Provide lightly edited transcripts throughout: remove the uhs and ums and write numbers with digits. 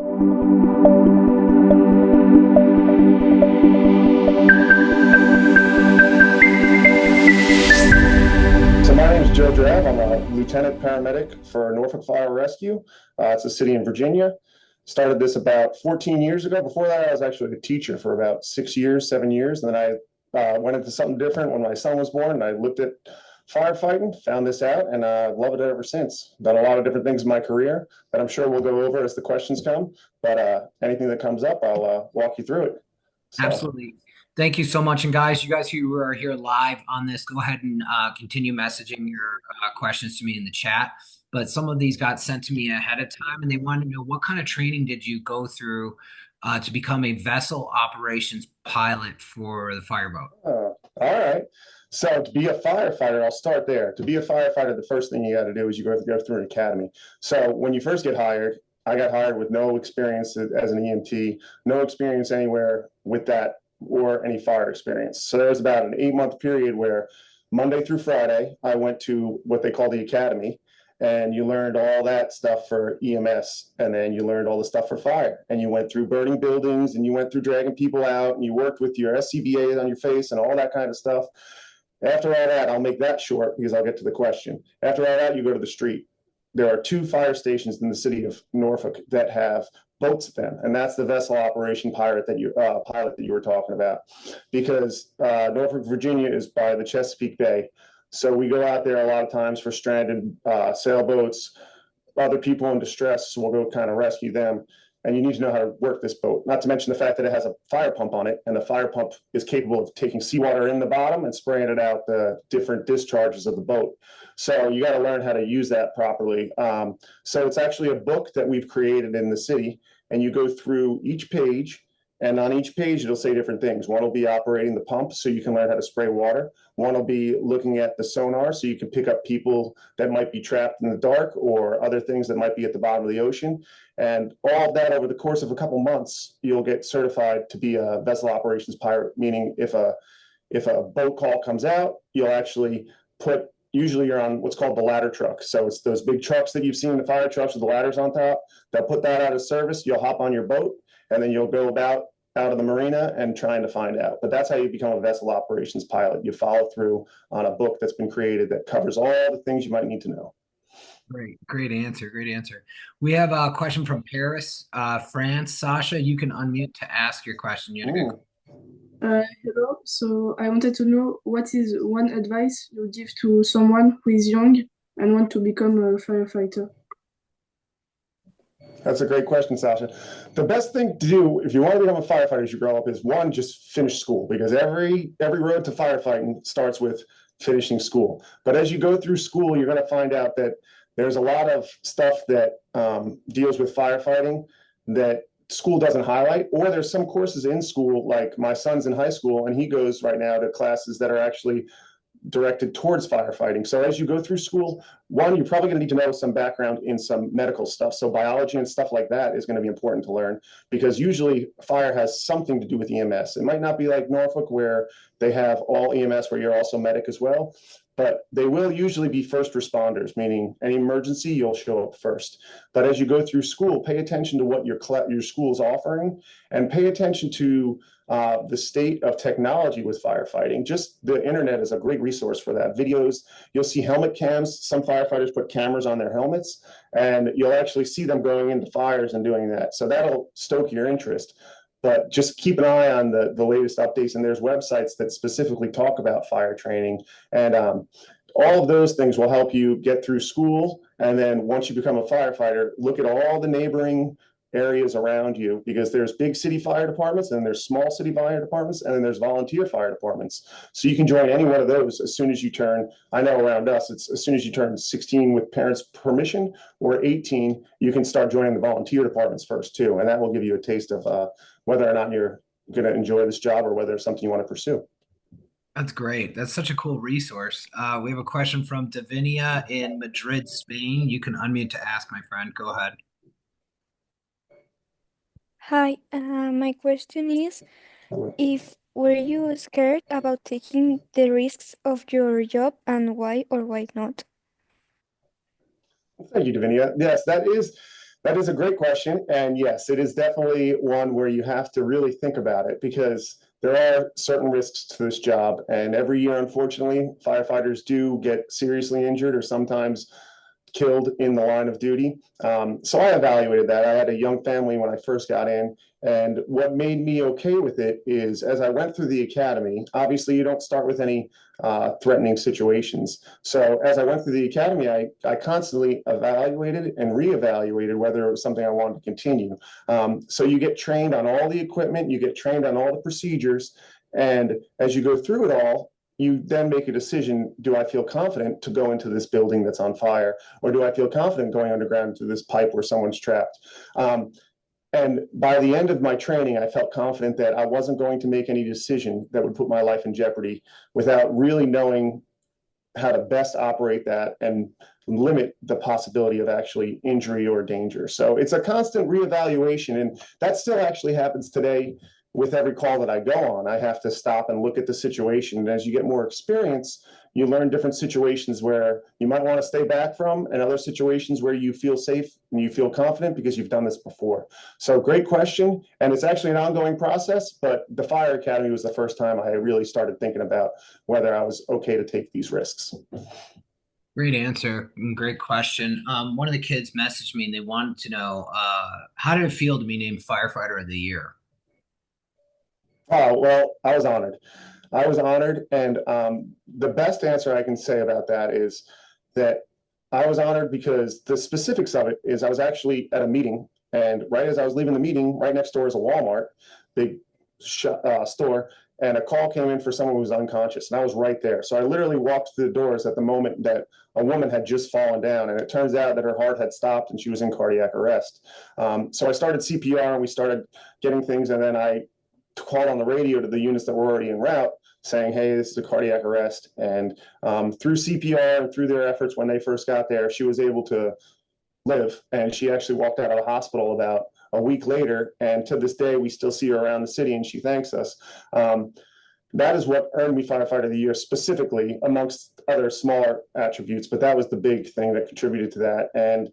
So my name is Drab. I'm a lieutenant paramedic for Norfolk Fire Rescue. It's a city in Virginia. Started this about 14 years ago. Before that, I was actually a teacher for about 6 years, 7 years. And then I went into something different when my son was born. And I looked at firefighting, found this out, and loved it ever since. Done a lot of different things in my career that I'm sure we'll go over as the questions come. But anything that comes up, I'll walk you through it. So. Absolutely. Thank you so much. And guys, you guys who are here live on this, go ahead and continue messaging your questions to me in the chat. But some of these got sent to me ahead of time, and they wanted to know what kind of training did you go through to become a vessel operations pilot for the fireboat? All right. So to be a firefighter, I'll start there. To be a firefighter, the first thing you got to do is you go through an academy. So when you first get hired, I got hired with no experience as an EMT, no experience anywhere with that or any fire experience. So there was about an 8-month period where Monday through Friday, I went to what they call the academy, and you learned all that stuff for EMS, and then you learned all the stuff for fire, and you went through burning buildings, and you went through dragging people out, and you worked with your SCBA on your face and all that kind of stuff. After all that, I'll make that short because I'll get to the question. After all that, you go to the street. There are 2 fire stations in the city of Norfolk that have boats at them, and that's the vessel operation pilot that you were talking about. Because Norfolk, Virginia, is by the Chesapeake Bay, so we go out there a lot of times for stranded sailboats, other people in distress. So we'll go kind of rescue them. And you need to know how to work this boat. Not to mention the fact that it has a fire pump on it, and the fire pump is capable of taking seawater in the bottom and spraying it out the different discharges of the boat. So you got to learn how to use that properly. So it's actually a book that we've created in the city, and you go through each page. And on each page, it'll say different things. One will be operating the pump, so you can learn how to spray water. One will be looking at the sonar, so you can pick up people that might be trapped in the dark or other things that might be at the bottom of the ocean. And all of that over the course of a couple months, you'll get certified to be a vessel operations pilot, meaning if a boat call comes out, you'll actually usually you're on what's called the ladder truck. So it's those big trucks that you've seen, the fire trucks with the ladders on top. They'll put that out of service. You'll hop on your boat, and then you'll go about out of the marina and trying to find out. But that's how you become a vessel operations pilot. You follow through on a book that's been created that covers all the things you might need to know. Great answer. Great answer. We have a question from Paris, France. Sasha, you can unmute to ask your question. You had a good. Hello. So I wanted to know what is one advice you give to someone who is young and want to become a firefighter? That's a great question, Sasha. The best thing to do if you want to become a firefighter as you grow up is, one, just finish school, because every road to firefighting starts with finishing school. But as you go through school, you're going to find out that there's a lot of stuff that deals with firefighting that school doesn't highlight, or there's some courses in school, like my son's in high school, and he goes right now to classes that are actually directed towards firefighting. So as you go through school, one, you're probably going to need to know some background in some medical stuff. So biology and stuff like that is going to be important to learn, because usually fire has something to do with EMS. It might not be like Norfolk, where they have all EMS, where you're also medic as well, but they will usually be first responders, meaning any emergency, you'll show up first. But as you go through school, pay attention to what your school is offering, and pay attention to the state of technology with firefighting. Just the internet is a great resource for that. Videos, you'll see helmet cams. Some firefighters put cameras on their helmets, and you'll actually see them going into fires and doing that. So that'll stoke your interest. But just keep an eye on the latest updates, and there's websites that specifically talk about fire training. And all of those things will help you get through school. And then once you become a firefighter, look at all the neighboring areas around you, because there's big city fire departments, and there's small city fire departments, and then there's volunteer fire departments. So you can join any one of those as soon as you turn, I know around us, it's as soon as you turn 16 with parents' permission, or 18, you can start joining the volunteer departments first too. And that will give you a taste of whether or not you're going to enjoy this job, or whether it's something you want to pursue. That's great. That's such a cool resource. We have a question from Davinia in Madrid, Spain. You can unmute to ask, my friend. Go ahead. Hi, my question is, if were you scared about taking the risks of your job, and why or why not? Thank you, Davinia. Yes, that is That is a great question. And yes, it is definitely one where you have to really think about it because there are certain risks to this job. And every year, unfortunately, firefighters do get seriously injured or sometimes killed in the line of duty. So I evaluated that. I had a young family when I first got in. And what made me okay with it is as I went through the academy, obviously you don't start with any threatening situations. So as I went through the academy, I constantly evaluated and reevaluated whether it was something I wanted to continue. So you get trained on all the equipment, you get trained on all the procedures. And as you go through it all, you then make a decision, do I feel confident to go into this building that's on fire? Or do I feel confident going underground into this pipe where someone's trapped? And by the end of my training, I felt confident that I wasn't going to make any decision that would put my life in jeopardy without really knowing how to best operate that and limit the possibility of actually injury or danger. So it's a constant reevaluation, and that still actually happens today with every call that I go on. I have to stop and look at the situation. And as you get more experience, you learn different situations where you might want to stay back from and other situations where you feel safe and you feel confident because you've done this before. So great question. And it's actually an ongoing process, but the Fire Academy was the first time I really started thinking about whether I was okay to take these risks. Great answer and great question. One of the kids messaged me and they wanted to know, how did it feel to be named Firefighter of the Year? Oh, well, I was honored. I was honored. And the best answer I can say about that is that I was honored because the specifics of it is I was actually at a meeting. And right as I was leaving the meeting, right next door is a Walmart, big store. And a call came in for someone who was unconscious. And I was right there. So I literally walked through the doors at the moment that a woman had just fallen down. And it turns out that her heart had stopped and she was in cardiac arrest. So I started CPR and we started getting things. And then I called on the radio to the units that were already en route saying, hey, this is a cardiac arrest. And through CPR and through their efforts when they first got there, she was able to live. And she actually walked out of the hospital about a week later. And to this day, we still see her around the city and she thanks us. That is what earned me Firefighter of the Year specifically, amongst other smaller attributes. But that was the big thing that contributed to that. And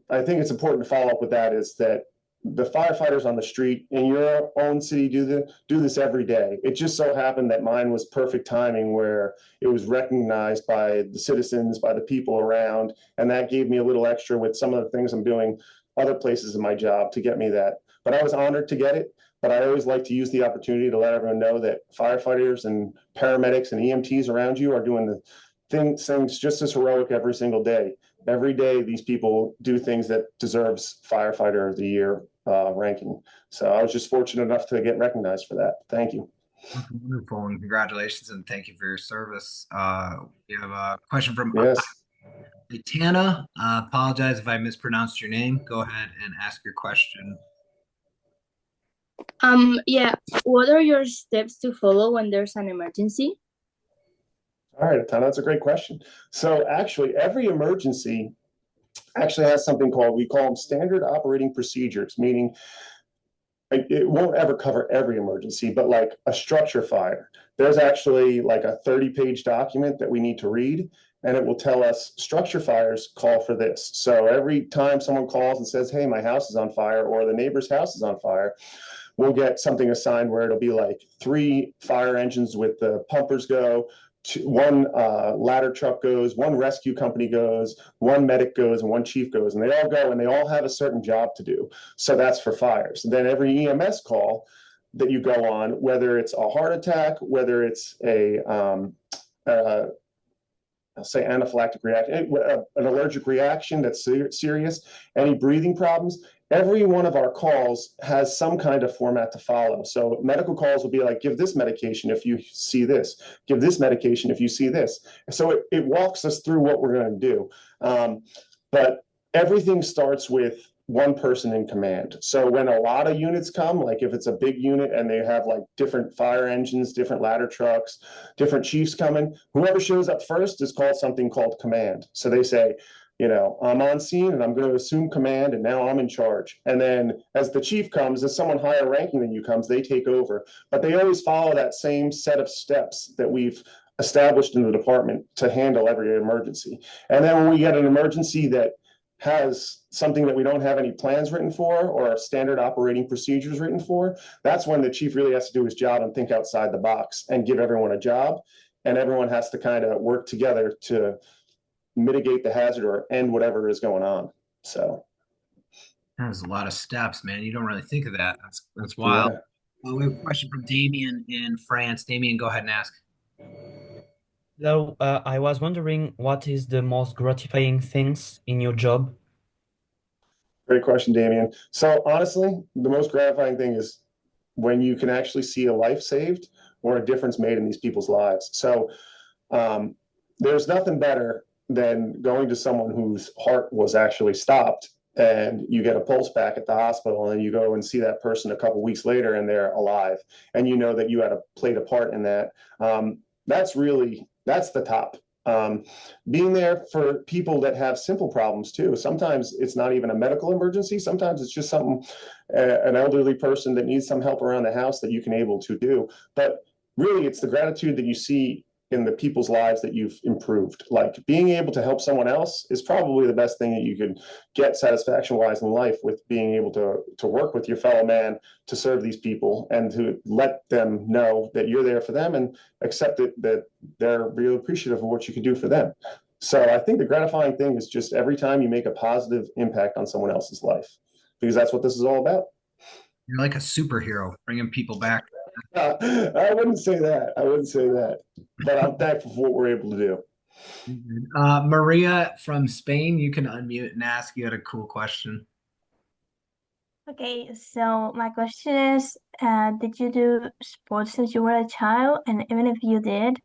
I think it's important to follow up with that is that the firefighters on the street in your own city do this every day. It just so happened that mine was perfect timing where it was recognized by the citizens, by the people around, and that gave me a little extra with some of the things I'm doing other places in my job to get me that. But I was honored to get it, but I always like to use the opportunity to let everyone know that firefighters and paramedics and EMTs around you are doing the things just as heroic every single day. Every day, these people do things that deserves Firefighter of the Year ranking. So I was just fortunate enough to get recognized for that. Thank you. Wonderful, and congratulations, and thank you for your service. We have a question from Yes. Tana. Apologize if I mispronounced your name. Go ahead and ask your question. Yeah. What are your steps to follow when there's an emergency? All right, Tana, that's a great question. So actually, every emergency actually has something called, we call them standard operating procedures, meaning it won't ever cover every emergency, but like a structure fire, there's actually like a 30-page document that we need to read, and it will tell us structure fires call for this. So every time someone calls and says, hey, my house is on fire, or the neighbor's house is on fire, we'll get something assigned where it'll be like 3 fire engines with the pumpers go, one ladder truck goes, one rescue company goes, one medic goes, and one chief goes, and they all go and they all have a certain job to do. So that's for fires. And then every EMS call that you go on, whether it's a heart attack, whether it's I'll say anaphylactic reaction, an allergic reaction that's serious, any breathing problems, every one of our calls has some kind of format to follow. So medical calls will be like, give this medication if you see this, give this medication if you see this. So it walks us through what we're going to do. But everything starts with one person in command. So when a lot of units come, like if it's a big unit and they have like different fire engines, different ladder trucks, different chiefs coming, whoever shows up first is called something called command. So they say, you know, I'm on scene and I'm going to assume command and now I'm in charge. And then as the chief comes, as someone higher ranking than you comes, they take over. But they always follow that same set of steps that we've established in the department to handle every emergency. And then when we get an emergency that has something that we don't have any plans written for or standard operating procedures written for, that's when the chief really has to do his job and think outside the box and give everyone a job. And everyone has to kind of work together to mitigate the hazard or end whatever is going on. So That's a lot of steps, man. You don't really think of that. That's wild. yeah. We have a question from Damien in France. Damien, go ahead and ask. Hello, I was wondering what is the most gratifying things in your job? Great question, Damien. So honestly, the most gratifying thing is when you can actually see a life saved or a difference made in these people's lives. So there's nothing better than going to someone whose heart was actually stopped and you get a pulse back at the hospital and you go and see that person a couple weeks later and they're alive and you know that you played a part in that. That's the top. Being there for people that have simple problems too. Sometimes it's not even a medical emergency. Sometimes it's just something, an elderly person that needs some help around the house that you can able to do. But really, it's the gratitude that you see in the people's lives that you've improved. Like being able to help someone else is probably the best thing that you could get satisfaction-wise in life, with being able to work with your fellow man to serve these people and to let them know that you're there for them and accept it, that they're really appreciative of what you can do for them. So I think the gratifying thing is just every time you make a positive impact on someone else's life, because that's what this is all about. You're like a superhero, bringing people back. I wouldn't say that. I wouldn't say that. But I'm thankful for what we're able to do. Maria from Spain, you can unmute and ask. You had a cool question. Okay, so my question is, did you do sports since you were a child? And even if you did,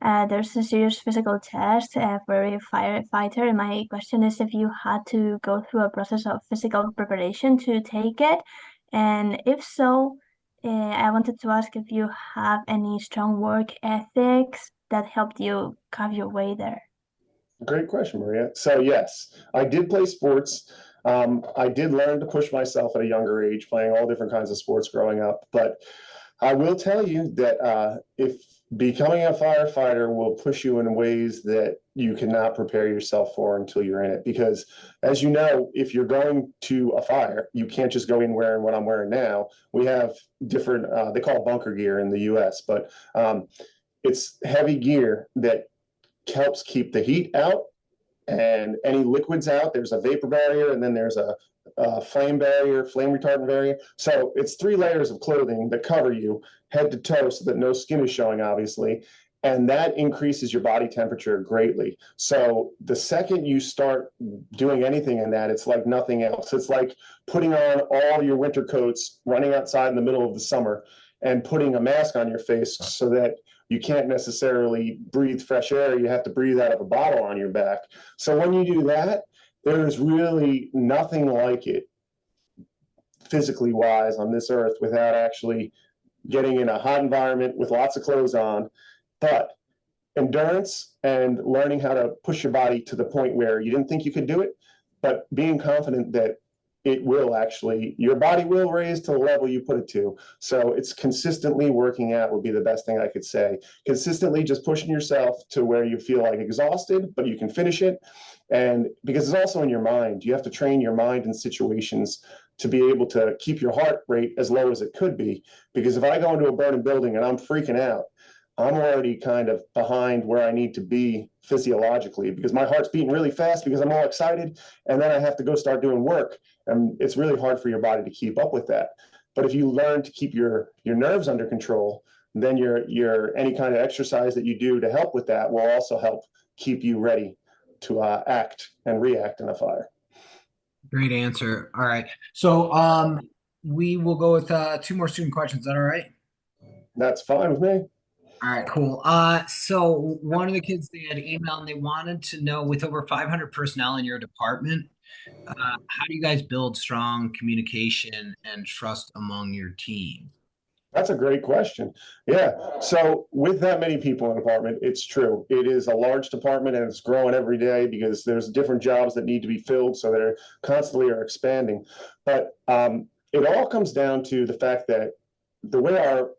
there's a serious physical test for every firefighter. And my question is if you had to go through a process of physical preparation to take it. And if so, I wanted to ask if you have any strong work ethics that helped you carve your way there. Great question, Maria. So yes, I did play sports. I did learn to push myself at a younger age, playing all different kinds of sports growing up. But I will tell you that if becoming a firefighter will push you in ways that you cannot prepare yourself for until you're in it. Because as you know, if you're going to a fire, you can't just go in wearing what I'm wearing now. We have different, they call it bunker gear in the US, but it's heavy gear that helps keep the heat out and any liquids out. There's a vapor barrier, and then there's a flame barrier, flame retardant barrier. So it's 3 layers of clothing that cover you head to toe so that no skin is showing, obviously. And that increases your body temperature greatly. So the second you start doing anything in that, it's like nothing else. It's like putting on all your winter coats, running outside in the middle of the summer, and putting a mask on your face so that you can't necessarily breathe fresh air. You have to breathe out of a bottle on your back. So when you do that, there's really nothing like it physically wise on this earth without actually getting in a hot environment with lots of clothes on. But endurance and learning how to push your body to the point where you didn't think you could do it, but being confident that it will actually, your body will raise to the level you put it to. So it's consistently working out would be the best thing I could say. Consistently just pushing yourself to where you feel like exhausted, but you can finish it. And because it's also in your mind, you have to train your mind in situations to be able to keep your heart rate as low as it could be. Because if I go into a burning building and I'm freaking out, I'm already kind of behind where I need to be physiologically because my heart's beating really fast because I'm all excited. And then I have to go start doing work. And it's really hard for your body to keep up with that. But if you learn to keep your nerves under control, then your any kind of exercise that you do to help with that will also help keep you ready to act and react in a fire. Great answer. All right. So we will go with 2 more student questions. Is that all right? That's fine with me. All right, cool. So one of the kids, they had emailed and they wanted to know, with over 500 personnel in your department, how do you guys build strong communication and trust among your team? That's a great question. Yeah. So with that many people in the department, it's true. It is a large department and it's growing every day because there's different jobs that need to be filled. So they're constantly are expanding. But it all comes down to the fact that the way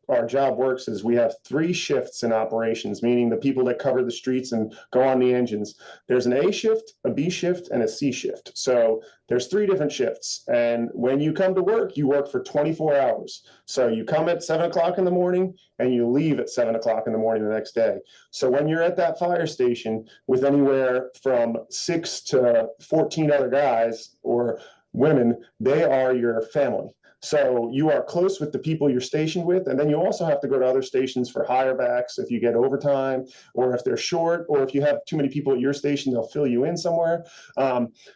our job works is we have 3 shifts in operations, meaning the people that cover the streets and go on the engines. There's an A shift, a B shift, and a C shift. So there's 3 different shifts. And when you come to work, you work for 24 hours. So you come at 7 o'clock in the morning and you leave at 7 o'clock in the morning the next day. So when you're at that fire station with anywhere from 6 to 14 other guys or women, they are your family. So you are close with the people you're stationed with, and then you also have to go to other stations for higher backs if you get overtime, or if they're short, or if you have too many people at your station, they'll fill you in somewhere.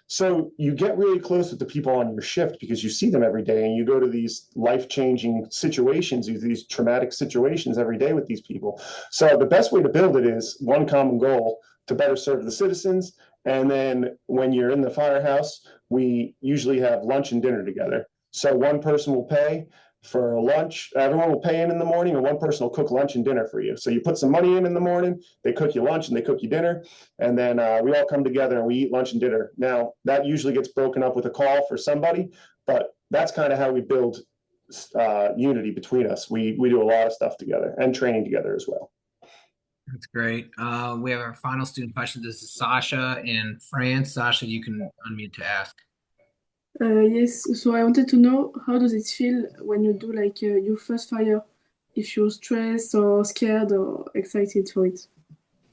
So you get really close with the people on your shift because you see them every day, and you go to these life-changing situations, these traumatic situations every day with these people. So the best way to build it is one common goal to better serve the citizens. And then when you're in the firehouse, we usually have lunch and dinner together. So one person will pay for lunch, everyone will pay in the morning, and one person will cook lunch and dinner for you. So you put some money in the morning, they cook you lunch and they cook you dinner, and then we all come together and we eat lunch and dinner. Now, that usually gets broken up with a call for somebody, but that's kind of how we build unity between us. We do a lot of stuff together and training together as well. That's great. We have our final student question. This is Sasha in France. Sasha, you can unmute to ask. Yes, so I wanted to know, how does it feel when you do like your first fire? If you're stressed or scared or excited for it?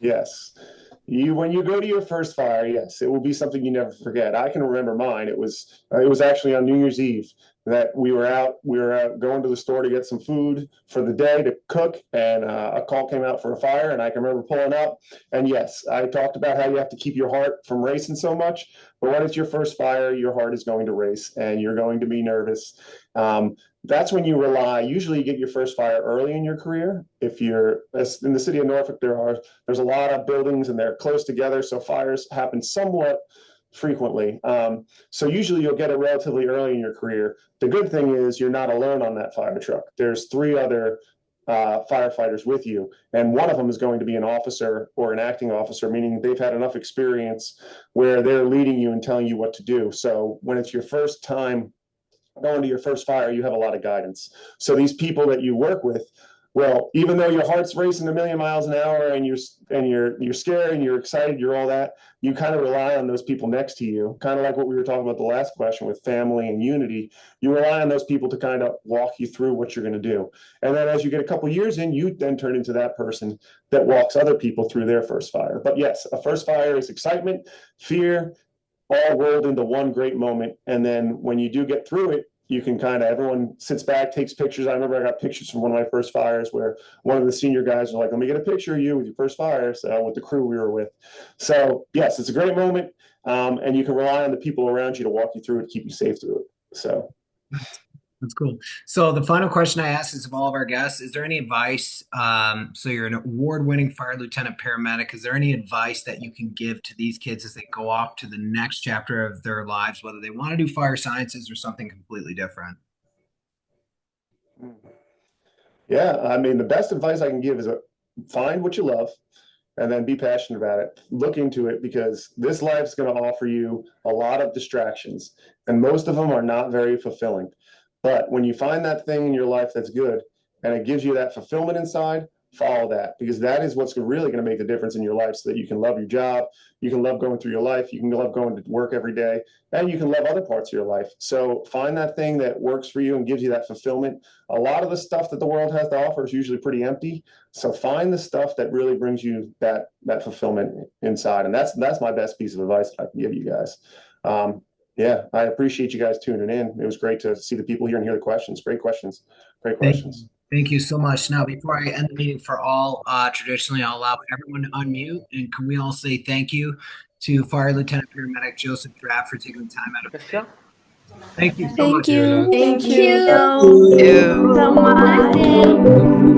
Yes. When you go to your first fire, yes, it will be something you never forget. I can remember mine. It was actually on New Year's Eve that we were out going to the store to get some food for the day to cook, and a call came out for a fire, and I can remember pulling up. And yes, I talked about how you have to keep your heart from racing so much, but when it's your first fire, your heart is going to race and you're going to be nervous. That's when you rely. Usually you get your first fire early in your career. If you're in the city of Norfolk, there's a lot of buildings and they're close together, so fires happen somewhat frequently. So usually you'll get it relatively early in your career. The good thing is you're not alone on that fire truck. There's 3 other firefighters with you, and one of them is going to be an officer or an acting officer, meaning they've had enough experience where they're leading you and telling you what to do. So when it's your first time going to your first fire, you have a lot of guidance. So these people that you work with, well, even though your heart's racing a million miles an hour and you're scared and you're excited, you're all that, you kind of rely on those people next to you, kind of like what we were talking about the last question with family and unity. You rely on those people to kind of walk you through what you're going to do. And then as you get a couple years in, you then turn into that person that walks other people through their first fire. But yes, a first fire is excitement, fear, all rolled into one great moment. And then when you do get through it, you can everyone sits back, takes pictures. I remember I got pictures from one of my first fires where one of the senior guys was like, let me get a picture of you with your first fire, with the crew we were with. So yes, it's a great moment. And you can rely on the people around you to walk you through it, keep you safe through it. So that's cool. So the final question I asked is of all of our guests, is there any advice? So you're an award-winning fire lieutenant paramedic. Is there any advice that you can give to these kids as they go off to the next chapter of their lives, whether they want to do fire sciences or something completely different? Yeah, I mean, the best advice I can give is find what you love and then be passionate about it. Look into it, because this life's going to offer you a lot of distractions, and most of them are not very fulfilling. But when you find that thing in your life that's good and it gives you that fulfillment inside, follow that, because that is what's really going to make the difference in your life, so that you can love your job, you can love going through your life, you can love going to work every day, and you can love other parts of your life. So find that thing that works for you and gives you that fulfillment. A lot of the stuff that the world has to offer is usually pretty empty. So find the stuff that really brings you that fulfillment inside. And that's my best piece of advice that I can give you guys. Yeah, I appreciate you guys tuning in. It was great to see the people here and hear the questions. Great questions. Great questions. Thank you so much. Now, before I end the meeting for all, traditionally, I'll allow everyone to unmute. And can we all say thank you to Fire Lieutenant Paramedic Joseph Drab for taking the time out of Question? Thank you so Thank much. you. Thank Thank you. you so much. Have a nice day.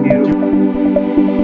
Thank you.